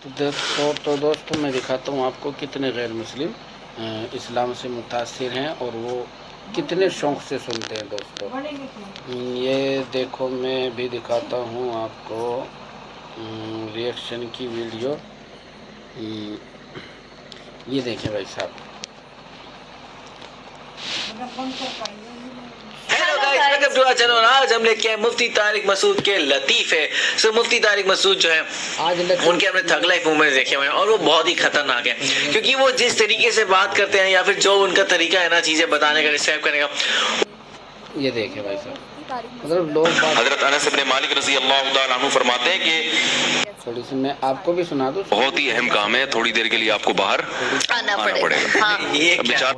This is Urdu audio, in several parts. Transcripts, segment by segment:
تو دوستوں میں دکھاتا ہوں آپ کو کتنے غیر مسلم اسلام سے متاثر ہیں اور وہ کتنے شوق سے سنتے ہیں دوستوں. یہ دیکھو میں بھی دکھاتا ہوں آپ کو ریئیکشن کی ویڈیو. یہ دیکھیں بھائی صاحب. آج ہم لے کے مفتی طارق مسعود کے لطیفے. مفتی طارق مسعود جو ہے ان کے ہم نے تھگ لائف موومنٹ دیکھے ہوئے ہیں اور وہ بہت ہی خطرناک ہے کیونکہ وہ جس طریقے سے بات کرتے ہیں یا پھر جو ان کا طریقہ ہے نا چیزیں بتانے کا ڈسکرائب کرنے کا. یہ دیکھیں بھائی صاحب مطلب لوگ حضرت انس بن مالک رضی اللہ تعالیٰ عنہ فرماتے ہیں کہ تھوڑی سی میں آپ کو بھی سنا دوں. بہت ہی اہم کام ہے, تھوڑی دیر کے لیے آپ کو باہر آنا پڑے گا. گا.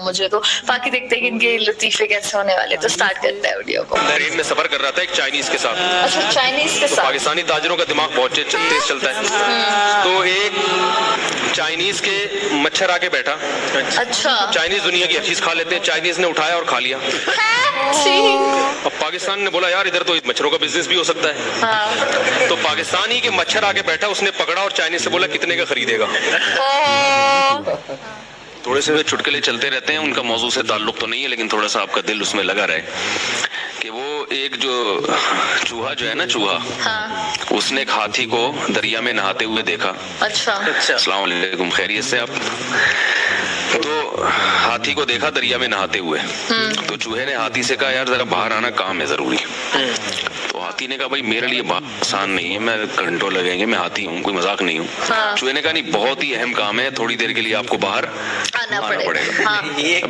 مجھے تو باقی دیکھتے ہیں کہ ان کے لطیفے کیسے ہونے والے, تو سٹارٹ کرتا ہے ویڈیو کو. ٹرین میں سفر کر رہا تھا ایک چائنیز کے ساتھ. اچھا چائنیز کے ساتھ. پاکستانی تاجروں کا دماغ بہت تیز چلتا ہے. تو ایک چائنیز کے مچھر آ کے بیٹھا. اچھا چائنیز دنیا کی ہر چیز کھا لیتے ہیں, چائنیز نے اٹھایا اور کھا لیا. اب پاکستان نے بولا یار ادھر تو مچھروں کا بزنس بھی ہو سکتا ہے. تو پاکستانی کے مچھر آ کے بیٹھا, اس نے پکڑا اور چائنیز سے بولا کتنے کا خریدے گا. تھوڑے سے چٹکلے چلتے رہتے ہیں, ان کا موضوع سے تعلق تو نہیں ہے لیکن تھوڑا سا آپ کا دل اس میں لگا رہے کہ وہ ایک جو چوہا جو ہے نا چوہا, اس نے ایک ہاتھی کو دریا میں نہاتے ہوئے دیکھا. اچھا السلام علیکم, خیریت سے آپ. تو ہاتھی کو دیکھا دریا میں نہاتے ہوئے, تو چوہے نے ہاتھی سے کہا یار ذرا باہر آنا, کام ہے ضروری. تو ہاتھی نے کہا بھائی میرے لیے بات آسان نہیں ہے, میں گھنٹوں لگیں گے, میں ہاتھی ہوں, کوئی مذاق نہیں ہوں. چوہے نے کہا نہیں بہت ہی اہم کام ہے, تھوڑی دیر کے لیے آپ کو باہر آنا پڑے گا.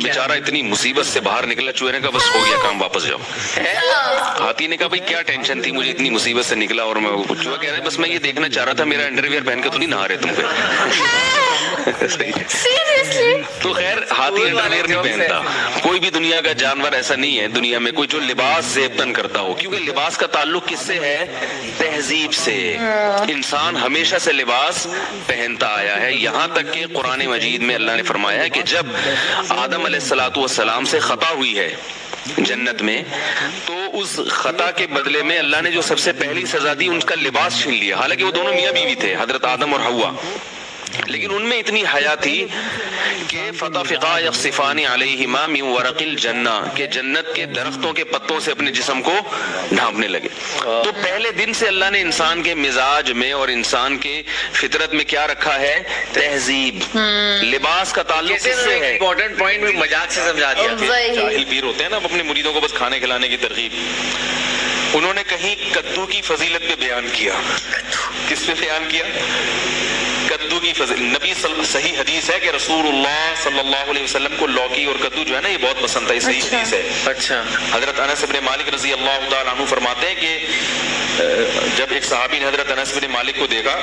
بیچارہ اتنی مصیبت سے باہر نکلا, چوہے نے کہا بس ہو گیا کام, واپس جاؤ. ہاتھی نے کہا بھائی کیا ٹینشن تھی, مجھے اتنی مصیبت سے نکلا اور میں چوہا کہہ رہا ہے بس میں یہ دیکھنا چاہ رہا تھا میرا انڈر ویئر پہن کے تو نہیں نہا رہے تم پہ. تو خیر ہاتھی انڈر ویئر نہیں پہنتا. کوئی بھی دنیا کا جانور ایسا نہیں ہے دنیا میں کوئی جو لباس زیبتن کرتا ہو, کیونکہ لباس کا تعلق کس سے ہے, تہذیب سے. انسان ہمیشہ سے لباس پہنتا آیا ہے, یہاں تک کہ قرآن مجید میں اللہ نے فرمایا ہے کہ جب آدم علیہ الصلوۃ والسلام سے خطا ہوئی ہے جنت میں, تو اس خطا کے بدلے میں اللہ نے جو سب سے پہلی سزا دی ان کا لباس چھین لیا. حالانکہ وہ دونوں میاں بیوی تھے, حضرت آدم اور حوا, لیکن ان میں اتنی حیا تھی کہ فطفقا یخصفان علیہما من ورق الجنہ, کہ جنت کے درختوں کے پتوں سے اپنے جسم کو ڈھانپنے لگے. تو پہلے دن سے اللہ نے انسان کے مزاج میں اور انسان کے فطرت میں کیا رکھا ہے, تہذیب. لباس کا تعلق کس سے ہے, امپورٹنٹ پوائنٹ میں مذاق سے سمجھا دیا. جاہل پیر ہوتے ہیں نا اپنے مریدوں کو بس کھانے کھلانے کی ترغیب. انہوں نے کہیں کدو کی فضیلت پہ بیان کیا. کس پہ بیان کیا, کدو کی فضیلت. نبی صحیح حدیث ہے کہ رسول اللہ صلی اللہ علیہ وسلم کو لوکی اور کدو جو ہے نا یہ بہت پسند تھا, یہ صحیح حدیث ہے. اچھا. حضرت انس بن مالک رضی اللہ تعالیٰ عنہ فرماتے ہیں کہ جب ایک صحابی نے حضرت انس بن مالک کو دیکھا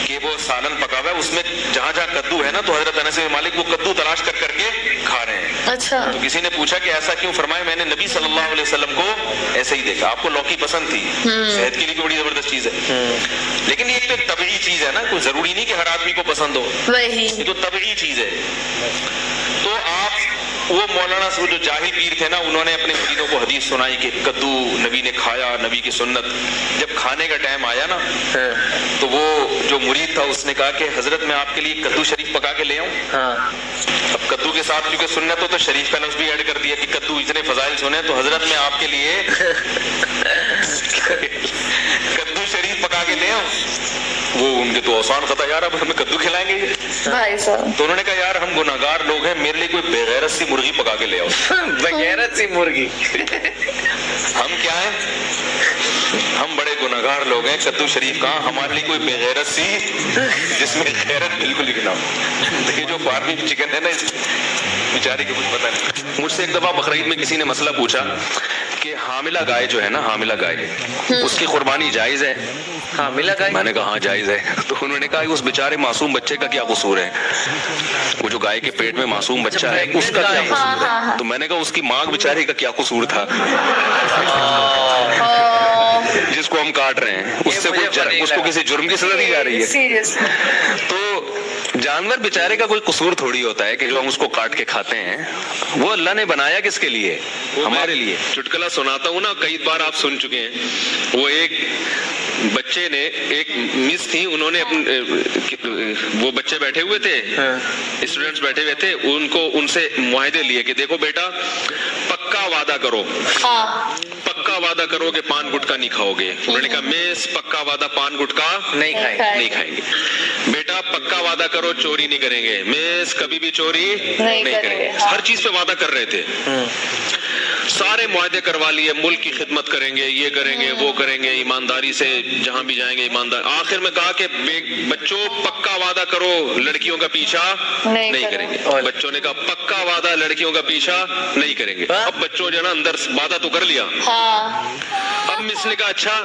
کہ وہ سالن پکا ہوا ہے, اس میں جہاں جہاں کدو ہے نا, تو حضرت انس بن مالک وہ کدو تلاش کر کر کے کھا رہے ہیں. اچھا. تو کسی نے پوچھا کہ ایسا کیوں, فرمایا میں نے نبی صلی اللہ علیہ وسلم کو ایسے ہی دیکھا. آپ کو لوکی پسند تھی, صحت کے لیے بڑی زبردست چیز ہے, لیکن یہ تو ایک طبعی چیز ہے نا, کوئی ضروری نہیں کہ ہر آدمی کو پسند ہو, یہ تو طبعی چیز ہے. تو آپ وہ مولانا سے جو جاہل پیر تھے نا, انہوں نے اپنے مریدوں کو حدیث سنائی کہ کدو نبی نے کھایا, نبی کی سنت. جب کھانے کا ٹائم آیا نا, تو وہ جو مرید تھا اس نے کہا کہ حضرت میں آپ کے لیے کدو شریف پکا کے لے آؤں. اب کدو کے ساتھ کیونکہ سنت ہو تو شریف کا لفظ بھی ایڈ کر دیا کہ کدو اتنے فضائل سنے, تو حضرت میں آپ کے لیے کدو شریف پکا کے لے آؤں. وہ ان کے تو آسان خطا, یار اب ہمیں کدو کھلائیں گے بھائی صاحب. تو انہوں نے کہا یار ہم گناہگار لوگ ہیں, میرے لیے کوئی بغیرت سی مرغی پکا کے لے آؤ. بغیرت سی مرغی, ہم کیا ہیں, ہم بڑے گناہگار لوگ ہیں, کدو شریف کہاں, ہمارے لیے کوئی بغیرت سی جس میں غیرت بالکل ہی نہ ہو. دیکھیے جو فارمی چکن ہے نا, بیچارے کو کچھ پتہ نہیں. مجھ سے ایک دفعہ بقرعید میں کسی نے مسئلہ پوچھا کہ حاملہ گائے جو ہے نا, حاملہ گائے, اس کی قربانی جائز ہے. حاملہ گائے, میں نے کہا ہاں جائز ہے. تو انہوں نے کہا کہ اس بیچارے معصوم بچے کا کیا قصور ہے, وہ جو گائے کے پیٹ میں معصوم بچہ ہے اس کا کیا قصور ہے. تو میں نے کہا اس کی ماں بیچارے کا کیا قصور تھا جس کو ہم کاٹ رہے ہیں, اس کو کسی جرم کی سزا دی جا رہی ہے. تو جانور بیچارے کا کوئی قصور تھوڑی ہوتا ہے کہ جو ہم اس کو کاٹ کے کھاتے ہیں. وہ اللہ نے بنایا کس کے لیے, ہمارے لیے. چٹکلا سناتا ہوں نا, کئی بار آپ سن چکے ہیں. وہ ایک بچے نے ایک مس تھی, انہوں نے وہ بچے بیٹھے ہوئے تھے, اسٹوڈینٹس بیٹھے ہوئے تھے, ان سے معاہدے لیے کہ دیکھو بیٹا پکا وعدہ کرو, پکا وعدہ کرو کہ پان گٹکا نہیں کھاؤ گے. انہوں نے کہا مس پکا وعدہ پان گٹکا نہیں کھائیں گے. بیٹا پکا وعدہ کرو چوری نہیں کریں گے. مس کبھی بھی چوری نہیں کریں گے. ہر چیز پہ وعدہ کر رہے تھے, سارے معاہدے کروا لیے, ملک کی خدمت کریں گے, یہ کریں گے, وہ کریں گے, ایمانداری سے جہاں بھی جائیں گے ایماندار. آخر میں کہا کہ بچوں پکا وعدہ کرو لڑکیوں کا پیچھا نہیں کریں گے. بچوں نے کہا پکا وعدہ لڑکیوں کا پیچھا نہیں کریں گے. اب بچوں جو ہے نا اندر وعدہ تو کر لیا. اب مس نے کہا اچھا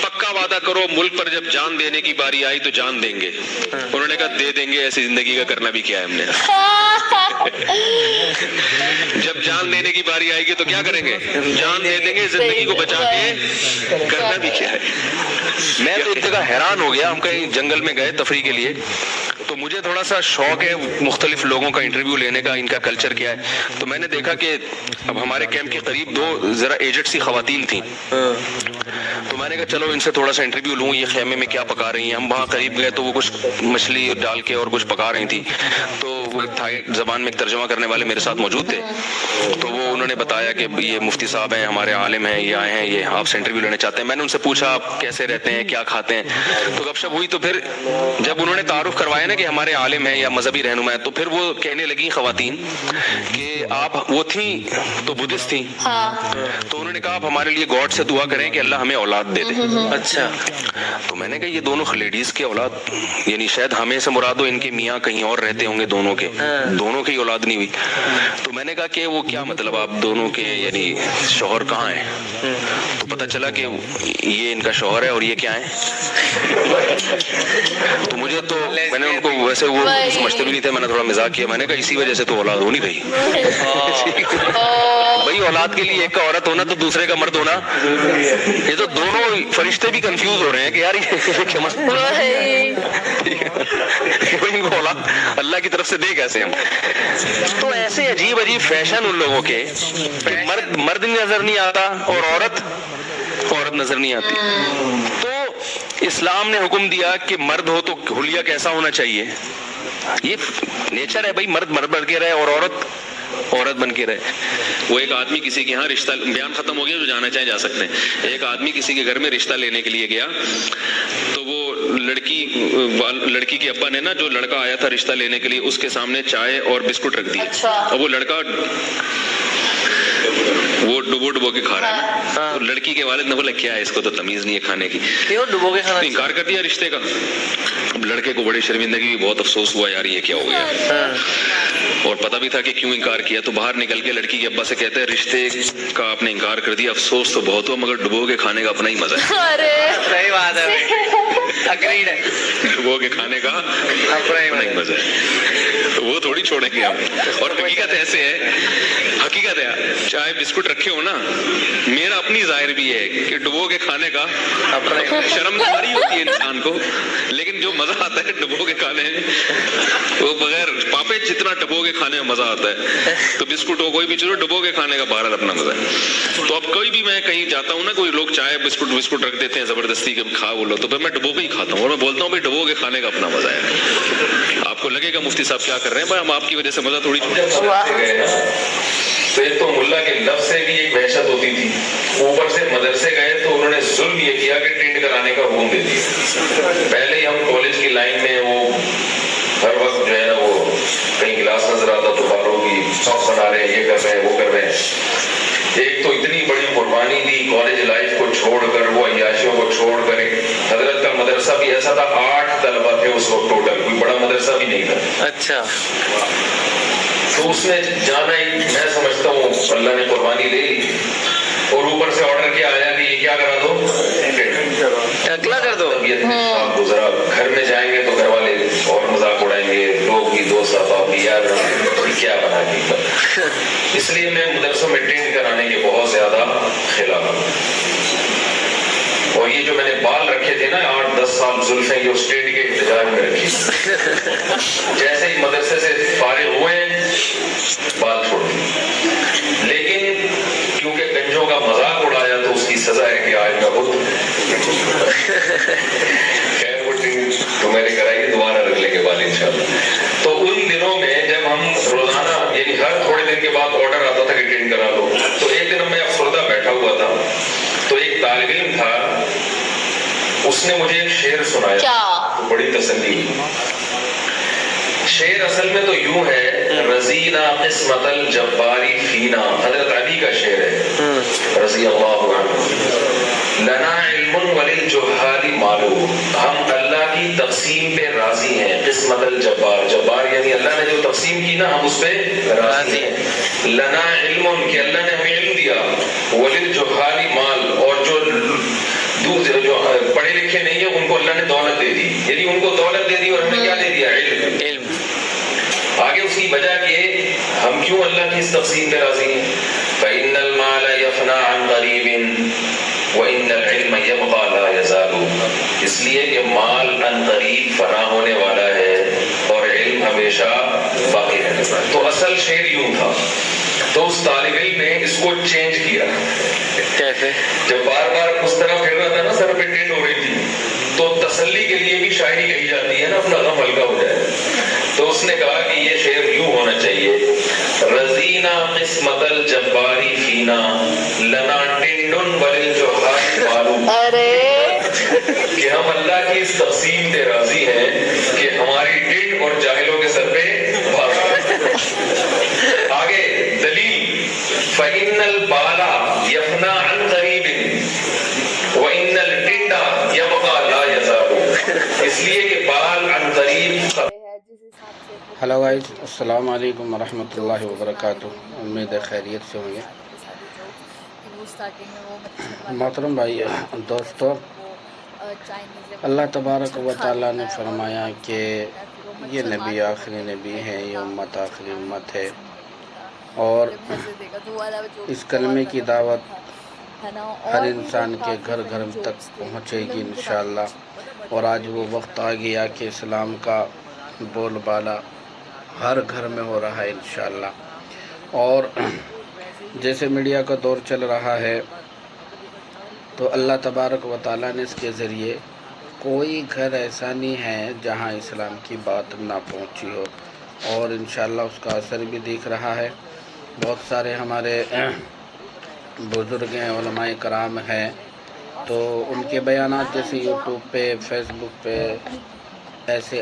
پکا وعدہ کرو ملک پر جب جان دینے کی باری آئی تو جان دیں گے. انہوں نے کہا دے دیں گے, ایسی زندگی کا کرنا بھی کیا ہے ہم نے. جب جان دینے کی باری آئے گی تو کیا کریں گے, جان دے دیں گے, زندگی کو بچا کے کرنا بھی کیا ہے. میں تو ایک جگہ حیران ہو گیا, ہم کہیں جنگل میں گئے تفریح کے لیے, تو مجھے تھوڑا سا شوق ہے مختلف لوگوں کا انٹرویو لینے کا, ان کا کلچر کیا ہے. تو میں نے دیکھا کہ اب ہمارے کیمپ کے قریب 2 ذرا ایجڈ سی خواتین تھیں, تو میں نے کہا چلو ان سے تھوڑا سا انٹرویو لوں, یہ خیمے میں کیا پکا رہی ہیں. ہم وہاں قریب گئے تو وہ کچھ مچھلی ڈال کے اور کچھ پکا رہی تھی. تو تھائی زبان میں ایک ترجمہ کرنے والے میرے ساتھ موجود تھے, تو وہ انہوں نے بتایا کہ یہ مفتی صاحب ہیں, ہمارے عالم ہیں, یہ آئے ہیں, یہ آپ سے انٹرویو لینا چاہتے ہیں. میں نے ان سے پوچھا آپ کیسے رہتے ہیں, کیا کھاتے ہیں, تو گپ شپ ہوئی. تو پھر جب انہوں نے تعارف کروایا نا کہ ہمارے عالم ہیں یا مذہبی رہنما ہیں, تو پھر وہ کہنے لگی خواتین کہ آپ وہ تھیں تو بدھسٹ تھیں, تو انہوں نے کہا آپ ہمارے لیے گاڈ سے دعا کریں کہ اللہ ہمیں اولاد دے دے. اچھا, تو میں نے کہا یہ دونوں لیڈیز کے اولاد, یعنی شاید ہمیں سے مراد ہو ان کے میاں کہیں اور رہتے ہوں گے, دونوں کی اولاد نہیں ہوئی. تو میں نے کہا کہ وہ کیا مطلب آپ دونوں کے یعنی شوہر کہاں ہیں, تو پتہ چلا کہ یہ ان کا شوہر ہے اور یہ کیا ہے. تو مجھے تو میں نے ان کو ویسے وہ سمجھتے بھی نہیں تھے, میں نے تھوڑا مزاق کیا, میں نے کہا اسی وجہ سے تو اولاد ہو نہیں رہی. بھائی اولاد کے لیے ایک کا عورت ہونا تو دوسرے کا مرد ہونا, یہ تو دونوں فرشتے بھی کنفیوز ہو رہے ہیں کہ یار ان کو اولاد اللہ کی طرف سے دے کیسے ہم. تو ایسے عجیب عجیب فیشن ان لوگوں کے, مرد نظر نہیں آتا اور عورت نظر نہیں آتی. تو اسلام نے حکم دیا کہ مرد ہو تو حلیہ کیسا ہونا چاہیے, یہ نیچر ہے بھائی, مرد بن کے رہے اور عورت بن کے رہے. وہ ایک آدمی کسی کے یہاں رشتہ, بیان ختم ہو گیا, جو جانا چاہیں جا سکتے ہیں. ایک آدمی کسی کے گھر میں رشتہ لینے کے لیے گیا, تو وہ لڑکی کے ابا نے نا, جو لڑکا آیا تھا رشتہ لینے کے لیے, اس کے سامنے چائے اور بسکٹ رکھ دیے. اور وہ لڑکا وہ ڈبو کے کھا رہا ہے نا. لڑکی کے والد نے بولا کیا ہے, اس کو تو تمیز نہیں ہے کھانے کی, ڈبو کے کھانا, انکار کر دیا رشتے کا. اب لڑکے کو بڑی شرمندگی بھی, بہت افسوس ہوا یار یہ کیا ہو گیا, اور پتہ بھی تھا کہ کیوں انکار کیا. تو باہر نکل کے لڑکی کے ابا سے کہتے ہیں رشتے کا آپ نے انکار کر دیا, افسوس تو بہت ہوا, مگر ڈبو کے کھانے کا اپنا ہی مزہ ہے. صحیح بات ہے, ڈبو کے کھانے کا اپنا ہی مزہ ہے, وہ تھوڑی چھوڑیں گے ہم. اور حقیقت ایسے ہے, حقیقت ہے, چائے بسکٹ رکھے ہو نا, میرا اپنی ظاہر بھی ہے کہ ڈبو کے کھانے کا شرم داری ہوتی ہے انسان کو, لیکن جو مزہ آتا ہے ڈبو کے کھانے میں, وہ بغیر پاپے جتنا ڈبو کے کھانے میں مزہ آتا ہے, تو بسکٹ ہو کوئی بھی چیز ہو, ڈبو کے کھانے کا بہرحال اپنا مزہ ہے. تو اب کوئی بھی میں کہیں جاتا ہوں نا, کوئی لوگ چائے بسکٹ رکھ دیتے ہیں زبردستی کے کھا بولو, تو پھر میں ڈبو کے ہی کھاتا ہوں, اور میں بولتا ہوں بھائی ڈبو کے کھانے کا اپنا مزہ ہے. آپ کو لگے گا مفتی صاحب کیا کر رہے ہیں, بھائی ہم آپ کی وجہ سے مزہ تھوڑی. تو ایک تو ملا کے لفظ سے بھی ایک وحشت ہوتی تھی, اوپر سے مدرسے گئے تو انہوں نے ظلم یہ کیا کہ ٹینٹ کرانے کا حکم دے دیا. پہلے ہی ہم کالج کی لائن میں وہ ہر وقت جو ہے نا, وہ کہیں گلاس نظر آتا تو بالوں کی ساکس بنا رہے ہیں, یہ کر رہے ہیں, وہ کر رہے ہیں. ایک تو اتنی بڑی قربانی دی کالج لائف کو چھوڑ کر, وہ عیاشیوں کو چھوڑ کر. حضرت کا مدرسہ بھی ایسا تھا, 8 طلبہ تھے اس وقت ٹوٹل, کوئی بڑا مدرسہ بھی نہیں تھا. اچھا, تو اس میں جانا ہی میں سمجھتا ہوں اللہ نے قربانی لے لی, اور اوپر سے آرڈر کیا آیا کہ یہ کیا کرا دو, اکلا کر دو. آپ کو ذرا گھر میں جائیں گے تو گھر والے اور مذاق اڑائیں گے, لوگ بھی دوست احباب بھی, یار کیا بنا دی. اس لیے میں مدرسوں میں ٹینٹ کرانے کے بہت زیادہ خلاف ہوں. اور یہ جو میں نے بال رکھے تھے نا 8-10 سال زلفیں, یہ اس ٹینٹ کے انتظار میں رکھی. جیسے ہی مدرسے سے فارغ ہوئے بال چھوڑ دی, لیکن کیونکہ گنجوں کا مذاق اڑایا تو اس کی سزا ہے کہ آج میں خود خیر وہ ٹرین تو میں نے کرائی، دوبارہ رکھ لیں گے بال انشاءاللہ۔ تو ان دنوں میں جب ہم روزانہ یعنی ہر تھوڑے دن کے بعد آرڈر آتا تھا کہ ٹرین کرا لو، تو ایک دن میں افسردہ بیٹھا ہوا تھا، تو ایک طالب علم تھا، اس نے مجھے ایک شعر سنایا تو بڑی تسلی ہوئی۔ شعر اصل میں تو یوں ہے، رضینا قسمت الجباری فینا، حضرت علی کا شعر ہے رضی اللہ عنہ۔ لنا علم وللجہال معلوم، ہم اللہ کی تقسیم پہ راضی ہیں۔ قسمت الجبار، جبار یعنی اللہ نے جو تقسیم کی نا ہم اس پہ راضی ہیں۔ لنا علم کہ اللہ نے ہمیں علم دیا، وللجہال مال، اور جو پڑھے لکھے نہیں ہیں ان کو اللہ نے دولت دے دی، یعنی ان کو دولت دے دی اور ہمیں کیا دے دیا؟ علم۔ آگے اس کی وجہ کہ ہم کیوں اللہ کی اس تقسیم پہ راضی ہیں؟ فإن المال يفنى عن قریب وإن العلم يبقى لا يزال، اس لیے کہ مال عن قریب فنا ہونے والا ہے اور علم ہمیشہ باقی رہنے والا ہے۔ تو اصل شعر یوں تھا، تو اس طالب علم نے اس کو چینج کیا۔ کیسے؟ جب بار بار اس طرح پھر رہا تھا نا، سر پہ ٹینڈ ہو رہی تھی، تو تسلی کے لیے بھی شاعری کہی جاتی ہے نا، اپنا غم ہلکا ہو جائے، تو اس نے کہا کہ یہ شعر یوں ہونا چاہیے، رضینا قسمت الجباری فینا لنا ٹنڈ وللجہال معلوم، کہ ہم اللہ کی اس تقسیم پہ راضی ہیں کہ ہماری ٹنڈ اور جاہلوں کے سر پہ بھاگ۔ آگے دلیل، فإن البال يفنى عن قریب وإن الٹنڈ يبقى لا يزال، اس لیے کہ بال عن قریب۔ ہلو گائز، السلام علیکم ورحمۃ اللہ وبرکاتہ، امید ہے خیریت سے ہوں گے۔ محترم بھائی دوستو، اللہ تبارک و تعالیٰ نے فرمایا کہ یہ نبی آخری نبی ہے، یہ امت آخری امت ہے، اور اس کلمے کی دعوت ہر انسان کے گھر گھر تک پہنچے گی انشاءاللہ، اور آج وہ وقت آ گیا کہ اسلام کا بول بالا ہر گھر میں ہو رہا ہے انشاءاللہ۔ اور جیسے میڈیا کا دور چل رہا ہے، تو اللہ تبارک و تعالیٰ نے اس کے ذریعے کوئی گھر ایسا نہیں ہے جہاں اسلام کی بات نہ پہنچی ہو، اور انشاءاللہ اس کا اثر بھی دکھ رہا ہے۔ بہت سارے ہمارے بزرگ ہیں، علماء کرام ہیں، تو ان کے بیانات جیسے یوٹیوب پہ، فیس بک پہ ایسے